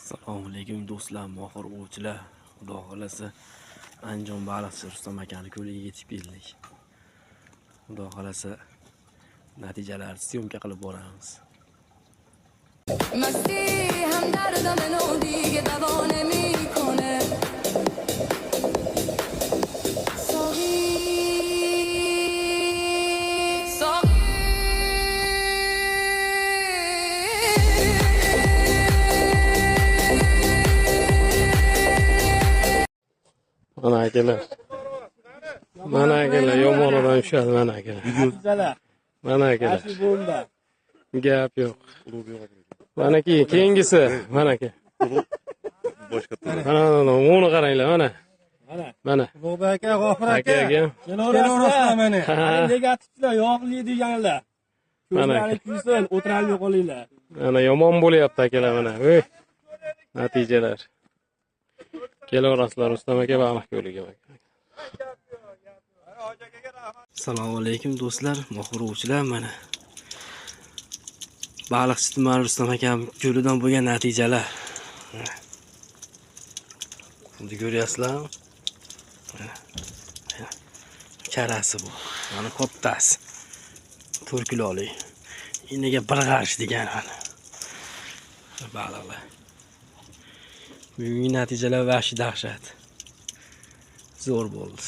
Assalomu alaykum do'stlar, mohir o'quvchilar. Xudo xolasa Andijon baliqchi Rustam akani ko'liga yetib keldik. Xudo xolasa natijalarni syomka qilib boramiz. مستی هم دردم نو دیگه دوا نمیکنه ساقی Mana akalar. Mana akalar yomonlardan tushadi mana akalar. Mana akalar. Gap yo'q. Mana keyingisi, mana aka. Mana uni qaranglar, mana. Mana. Ulug'bek aka, G'ofur aka. Kelaverasizlar mana. Negativlar, yog'li deganlar. Ko'zlaringiz kuysin, o'tirib yo'qolinglar. Mana yomon bo'lyapti akalar mana. Voy. Natijalar. Kelaverasizlar Rustam aka baliq ko'liga. Assalomu alaykum do'stlar, mohir o'quvchilar mana. Baliqchi tuman Rustam akam ko'lidan bo'lgan natijalar. Endi ko'ryapsizlarmi? Karasi bu. Mana kattasi. 4 kilolik. Iniga bir qarsh degan mana. Baliqlar. Bugungi natijalar vahshiy dahshat. Zo'r bo'ldi.